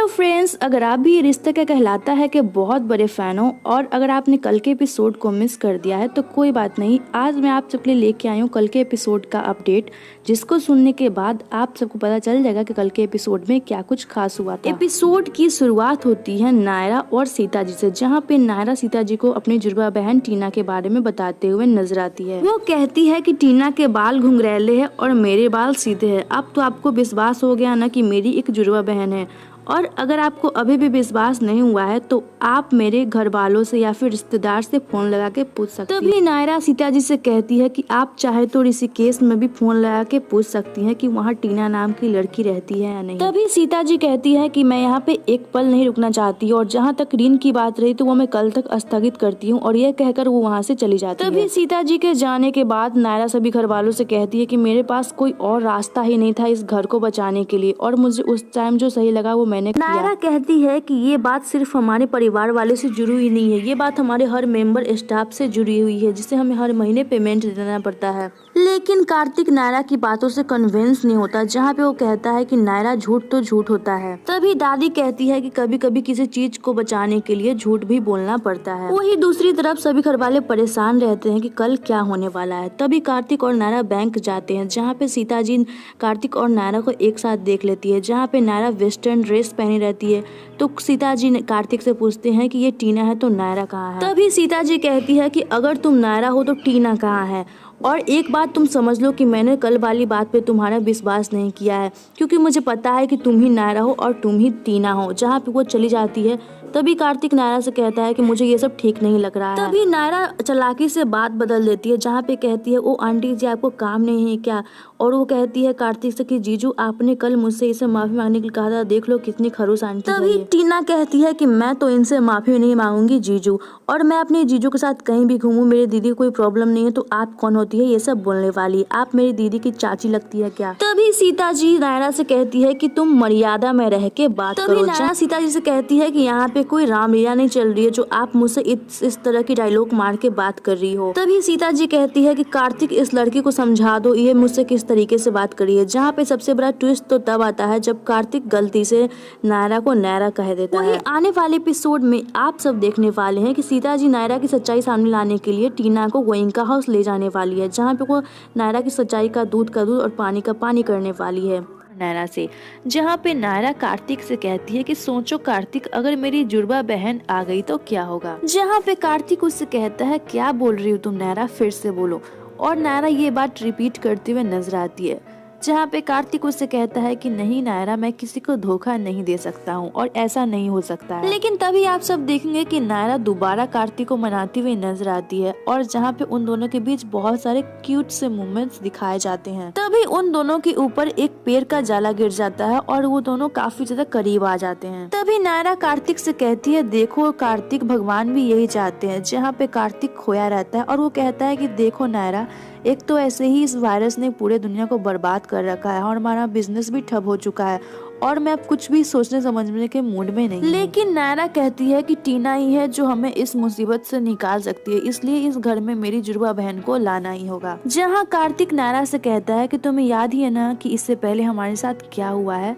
Hello friends, अगर आप भी ये रिश्ता क्या कहलाता है के बहुत बड़े फैन हो और अगर आपने कल के एपिसोड को मिस कर दिया है तो कोई बात नहीं। आज मैं आप सबके लिए लेके आई हूँ कल के एपिसोड का अपडेट, जिसको सुनने के बाद आप सबको पता चल जाएगा कि कल के एपिसोड में क्या कुछ खास हुआ था। एपिसोड की शुरुआत होती है नायरा और सीता जी से, जहाँ पे नायरा सीता जी को अपनी जुड़वा बहन टीना के बारे में बताते हुए नजर आती है। वो कहती है कि टीना के बाल घुंघरैले हैं और मेरे बाल सीधे हैं। अब तो आपको विश्वास हो गया ना कि मेरी एक जुड़वा बहन है, और अगर आपको अभी भी विश्वास नहीं हुआ है तो आप मेरे घर वालों से या फिर रिश्तेदार से फोन लगा के पूछ सकती हैं। तभी नायरा सीता जी से कहती है कि आप चाहे तो ऋषिकेश में भी फोन लगा के पूछ सकती हैं कि वहाँ टीना नाम की लड़की रहती है या नहीं। तभी सीता जी कहती है कि मैं यहाँ पे एक पल नहीं रुकना चाहती और जहाँ तक ऋण की बात रही तो वो मैं कल तक स्थगित करती हूँ, और यह कहकर वो वहाँ से चली जाती है। तभी सीता जी के जाने के बाद नायरा सभी घर वालों से कहती है कि मेरे पास कोई और रास्ता ही नहीं था इस घर को बचाने के लिए, और मुझे उस टाइम जो सही लगा वो मैंने किया। नायरा कहती है कि ये बात सिर्फ हमारे परिवार वाले से जुड़ी हुई नहीं है, ये बात हमारे हर मेंबर स्टाफ से जुड़ी हुई है, जिसे हमें हर महीने पेमेंट देना पड़ता है। लेकिन कार्तिक नायरा की बातों से कन्विंस नहीं होता, जहाँ पे वो कहता है कि नायरा झूठ तो झूठ होता है। तभी दादी कहती है कि कभी कभी किसी चीज को बचाने के लिए झूठ भी बोलना पड़ता है। वही दूसरी तरफ सभी घर वाले परेशान रहते हैं कि कल क्या होने वाला है। तभी कार्तिक और नायरा बैंक जाते हैं, जहाँ पे सीता जी कार्तिक और नायरा को एक साथ देख लेती है, जहाँ पे नायरा वेस्टर्न ड्रेस पहनी रहती है। तो सीता जी कार्तिक से पूछते हैं कि ये टीना है तो नायरा कहाँ है। तभी सीता जी कहती है कि अगर तुम नायरा हो तो टीना कहाँ है, और एक बात तुम समझ लो कि मैंने कल वाली बात पे तुम्हारा विश्वास नहीं किया है, क्योंकि मुझे पता है कि तुम ही नायरा हो और तुम ही टीना हो। जहाँ पे वो चली जाती है तभी कार्तिक नायरा से कहता है कि मुझे ये सब ठीक नहीं लग रहा है। तभी नायरा चालाकी से बात बदल देती है, जहाँ पे कहती है ओ आंटी जी आपको काम नहीं है क्या, और वो कहती है कार्तिक से कि जीजू आपने कल मुझसे इसे माफी मांगने के लिए कहा था, देख लो कितनी खड़ूस आंटी है। तभी टीना कहती है कि मैं तो इनसे माफी नहीं मांगूंगी जीजू, और मैं अपने जीजू के साथ कहीं भी घूमूं, मेरी दीदी को कोई प्रॉब्लम नहीं है, तो आप कौन होती है ये सब बोलने वाली, आप मेरी दीदी की चाची लगती है क्या। तभी सीता जी नायरा से कहती है कि तुम मर्यादा में रह के बात करो। नायरा सीता जी से कहती है कि यहाँ पे कोई रामलीला नहीं चल रही है जो आप मुझसे इस तरह की डायलॉग मार के बात कर रही हो। तभी सीता जी कहती है कि कार्तिक इस लड़की को समझा दो ये मुझसे किस तरीके से बात करी है। जहाँ पे सबसे बड़ा ट्विस्ट तो तब आता है जब कार्तिक गलती से नायरा को नायरा कह देता है। आने वाले एपिसोड में आप सब देखने वाले हैं कि सीता जी नायरा की सच्चाई सामने लाने के लिए टीना को गोयनका हाउस ले जाने वाली है, जहाँ पे वो नायरा की सच्चाई का दूध और पानी का पानी करने वाली है नायरा से। जहाँ पे नायरा कार्तिक से कहती है कि सोचो कार्तिक अगर मेरी जुड़वा बहन आ गई तो क्या होगा। जहाँ पे कार्तिक उससे कहता है क्या बोल रही हो तुम नायरा, फिर से बोलो, और नायरा ये बात रिपीट करते हुए नजर आती है। जहाँ पे कार्तिक उससे कहता है कि नहीं नायरा मैं किसी को धोखा नहीं दे सकता हूँ और ऐसा नहीं हो सकता है। लेकिन तभी आप सब देखेंगे कि नायरा दोबारा कार्तिक को मनाती हुई नजर आती है, और जहाँ पे उन दोनों के बीच बहुत सारे क्यूट से मोमेंट्स दिखाए जाते हैं। तभी उन दोनों के ऊपर एक पेड़ का जाला गिर जाता है और वो दोनों काफी ज्यादा करीब आ जाते हैं। तभी नायरा कार्तिक से कहती है देखो कार्तिक भगवान भी यही चाहते हैं। जहाँ पे कार्तिक खोया रहता है और वो कहता है कि देखो नायरा एक तो ऐसे ही इस वायरस ने पूरे दुनिया को बर्बाद कर रखा है और हमारा बिजनेस भी ठप हो चुका है, और मैं अब कुछ भी सोचने समझने के मूड में नहीं। लेकिन नायरा कहती है कि टीना ही है जो हमें इस मुसीबत से निकाल सकती है, इसलिए इस घर में मेरी जुड़वा बहन को लाना ही होगा। जहाँ कार्तिक नायरा से कहता है कि तुम्हें याद ही है ना कि इससे पहले हमारे साथ क्या हुआ है,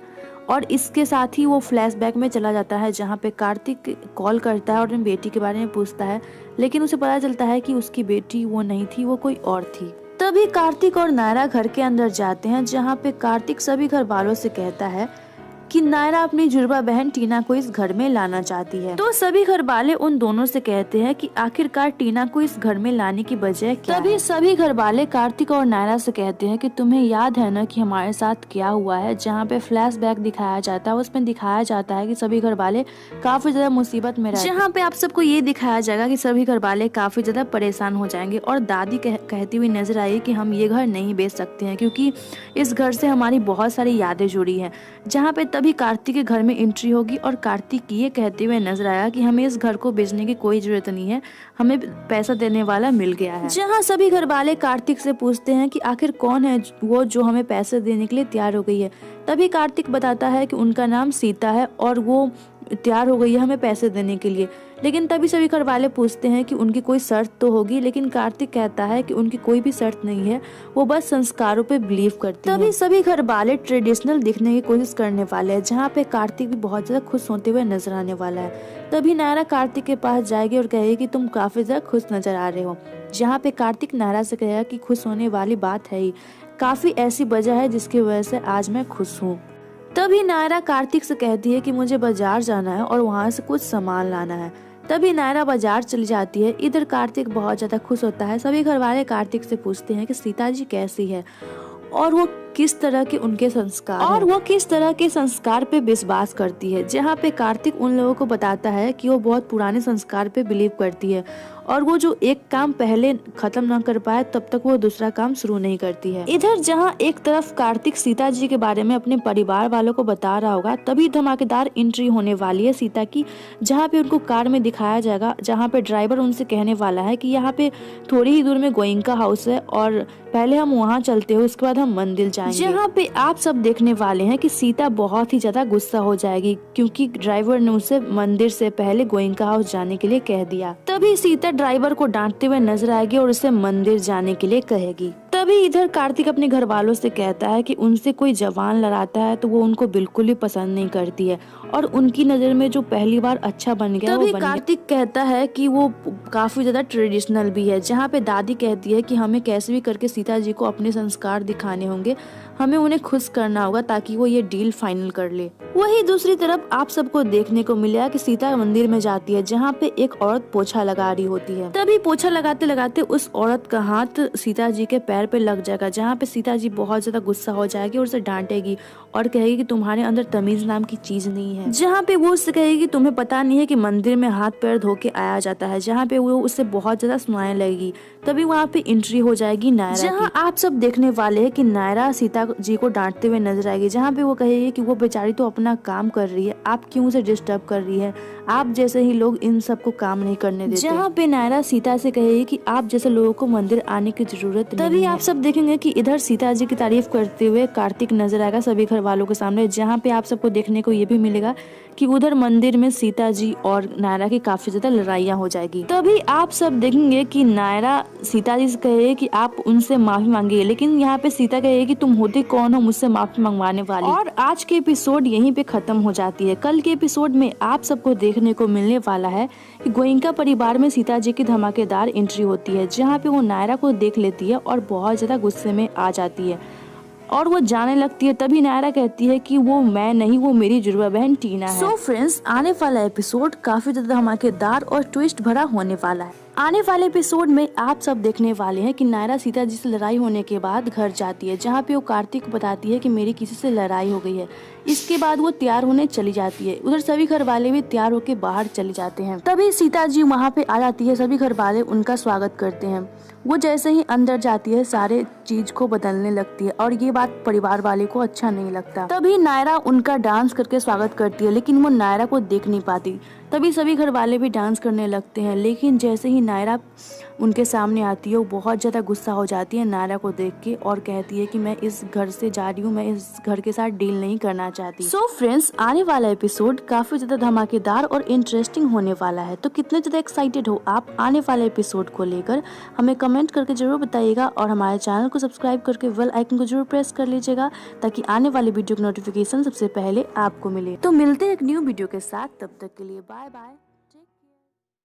और इसके साथ ही वो फ्लैशबैक में चला जाता है, जहाँ पे कार्तिक कॉल करता है और अपनी बेटी के बारे में पूछता है, लेकिन उसे पता चलता है कि उसकी बेटी वो नहीं थी, वो कोई और थी। तभी कार्तिक और नायरा घर के अंदर जाते हैं, जहाँ पे कार्तिक सभी घर वालों से कहता है कि नायरा अपनी जुड़वा बहन टीना को इस घर में लाना चाहती है। तो सभी घर वाले उन दोनों से कहते हैं कि आखिरकार टीना को इस घर में लाने की वजह क्या है। तभी सभी घर वाले कार्तिक और नायरा से कहते हैं कि तुम्हें याद है ना कि हमारे साथ क्या हुआ है। जहाँ पे फ्लैशबैक दिखाया जाता है उसमें दिखाया जाता है कि सभी घर वाले काफी ज्यादा मुसीबत में रहते हैं। जहाँ पे आप सबको ये दिखाया जाएगा कि सभी घर वाले काफी ज्यादा परेशान हो जाएंगे, और दादी कहती हुई नजर आई कि हम ये घर नहीं बेच सकते हैं क्योंकि इस घर से हमारी बहुत सारी यादें जुड़ी है। जहाँ पे तभी कार्तिक के घर में एंट्री होगी और कार्तिक ये कहते हुए नजर आया कि हमें इस घर को बेचने की कोई जरूरत नहीं है, हमें पैसा देने वाला मिल गया है। जहाँ सभी घर वाले कार्तिक से पूछते हैं कि आखिर कौन है वो जो हमें पैसे देने के लिए तैयार हो गई है। तभी कार्तिक बताता है कि उनका नाम सीता है और वो तैयार हो गई है हमें पैसे देने के लिए। लेकिन तभी सभी घर वाले पूछते हैं कि उनकी कोई शर्त तो होगी, लेकिन कार्तिक कहता है कि उनकी कोई भी शर्त नहीं है, वो बस संस्कारों पे बिलीव करती है। तभी सभी घर वाले ट्रेडिशनल दिखने की कोशिश करने वाले हैं, जहाँ पे कार्तिक भी बहुत ज्यादा खुश होते हुए नजर आने वाला है। तभी नायरा कार्तिक के पास जाएगी और कहेगी कि तुम काफी ज्यादा खुश नजर आ रहे हो, जहाँ पे कार्तिक नायरा से कहेगा कि खुश होने वाली बात है ही, काफी ऐसी वजह है जिसकी वजह से आज मैं खुश हूँ। तभी नायरा कार्तिक से कहती है कि मुझे बाजार जाना है और वहाँ से कुछ सामान लाना है। तभी नायरा बाजार चली जाती है। इधर कार्तिक बहुत ज्यादा खुश होता है। सभी घर वाले कार्तिक से पूछते हैं कि सीता जी कैसी है और वो किस तरह के उनके संस्कार और वो किस तरह के संस्कार पे विश्वास करती है, जहाँ पे कार्तिक उन लोगों को बताता है कि वो बहुत पुराने संस्कार पे बिलीव करती है और वो जो एक काम पहले खत्म न कर पाए तब तक वो दूसरा काम शुरू नहीं करती है। इधर जहाँ एक तरफ कार्तिक सीता जी के बारे में अपने परिवार वालों को बता रहा होगा, तभी धमाकेदार एंट्री होने वाली है सीता की, जहाँ पे उनको कार में दिखाया जाएगा, जहाँ पे ड्राइवर उनसे कहने वाला है कि यहाँ पे थोड़ी ही दूर में गोइंका हाउस है और पहले हम वहाँ चलते हैं, उसके बाद हम मंदिर जाएंगे। जहाँ पे आप सब देखने वाले हैं कि सीता बहुत ही ज्यादा गुस्सा हो जाएगी, क्योंकि ड्राइवर ने उसे मंदिर से पहले गोइंका हाउस जाने के लिए कह दिया। तभी सीता ड्राइवर को डांटते हुए नजर आएगी और उसे मंदिर जाने के लिए कहेगी। तभी इधर कार्तिक अपने घर वालों से कहता है कि उनसे कोई जवान लड़ाता है तो वो उनको बिल्कुल भी पसंद नहीं करती है और उनकी नजर में जो पहली बार अच्छा बन गया तभी कार्तिक कहता है कि वो काफी ज्यादा ट्रेडिशनल भी है, जहाँ पे दादी कहती है कि हमें कैसे भी करके सीता जी को अपने संस्कार दिखाने होंगे, हमें उन्हें खुश करना होगा ताकि वो ये डील फाइनल कर ले। वही दूसरी तरफ आप सबको देखने को मिलेगा कि सीता मंदिर में जाती है, जहाँ पे एक औरत पोछा लगा रही होती है। तभी पोछा लगाते लगाते उस औरत का हाथ सीता जी के पैर पे लग जाएगा, जहाँ पे सीता जी बहुत ज्यादा गुस्सा हो जाएगी और उसे डांटेगी और कहेगी कि तुम्हारे अंदर तमीज नाम की चीज नहीं है। जहाँ पे वो उससे कहेगी तुम्हें पता नहीं है कि मंदिर में हाथ पैर धो के आया जाता है, जहाँ पे वो उससे बहुत ज्यादा सुनाने लगेगी। तभी वहाँ पे एंट्री हो जाएगी नायरा, जहाँ आप सब देखने वाले है कि नायरा सीता जी को डांटते हुए नजर आएगी, जहाँ पे वो कहेगी कि वो बेचारी तो अपना काम कर रही है, आप क्यों उसे डिस्टर्ब कर रही है, आप जैसे ही लोग इन सबको काम नहीं करने देते। जहाँ पे नायरा सीता से कहेगी कि आप जैसे लोगों को मंदिर आने की जरूरत नहीं है। तभी आप सब देखेंगे कि इधर सीता जी की तारीफ करते हुए कार्तिक नजर आएगा सभी घर वालों के सामने, जहाँ पे आप सबको देखने को ये भी मिलेगा कि उधर मंदिर में सीता जी और नायरा की काफी ज्यादा लड़ाइयाँ हो जाएगी। तभी आप सब देखेंगे कि नायरा सीता जी से कहे कि आप उनसे माफी मांगिए, लेकिन यहाँ पे सीता कहे कि तुम होते कौन हो मुझसे माफी मंगवाने वाली। और आज के एपिसोड यहीं पे खत्म हो जाती है। कल के एपिसोड में आप सबको देखने को मिलने वाला है कि गोइंका परिवार में सीता जी की धमाकेदार एंट्री होती है, जहाँ पे वो नायरा को देख लेती है और बहुत ज्यादा गुस्से में आ जाती है और वो जाने लगती है। तभी नायरा कहती है कि वो मैं नहीं, वो मेरी जुड़वा बहन टीना है। सो फ्रेंड्स, आने वाला एपिसोड काफी ज्यादा धमाकेदार और ट्विस्ट भरा होने वाला है। आने वाले एपिसोड में आप सब देखने वाले हैं कि नायरा सीता जी से लड़ाई होने के बाद घर जाती है, जहाँ पे वो कार्तिक को बताती है कि मेरी किसी से लड़ाई हो गई है। इसके बाद वो तैयार होने चली जाती है। उधर सभी घर वाले भी तैयार होके बाहर चले जाते हैं। तभी सीता जी वहाँ पे आ जाती है। सभी घर वाले उनका स्वागत करते हैं। वो जैसे ही अंदर जाती है सारे चीज को बदलने लगती है और ये बात परिवार वाले को अच्छा नहीं लगता। तभी नायरा उनका डांस करके स्वागत करती है, लेकिन वो नायरा को देख नहीं पाती। तभी सभी घर वाले भी डांस करने लगते हैं, लेकिन जैसे ही नायरा उनके सामने आती है वो बहुत ज्यादा गुस्सा हो जाती है नायरा को देख के और कहती है कि मैं इस घर से जा रही हूँ, मैं इस घर के साथ डील नहीं करना चाहती। सो फ्रेंड्स, आने वाला एपिसोड काफी ज्यादा धमाकेदार और इंटरेस्टिंग होने वाला है। तो कितने ज्यादा एक्साइटेड हो आप आने वाले एपिसोड को लेकर, हमें कमेंट करके जरूर बताइएगा और हमारे चैनल को सब्सक्राइब करके बेल आइकन को जरूर प्रेस कर लीजिएगा, ताकि आने वाली वीडियो की नोटिफिकेशन सबसे पहले आपको मिले। तो मिलते हैं एक न्यू वीडियो के साथ, तब तक के लिए बाय बाय।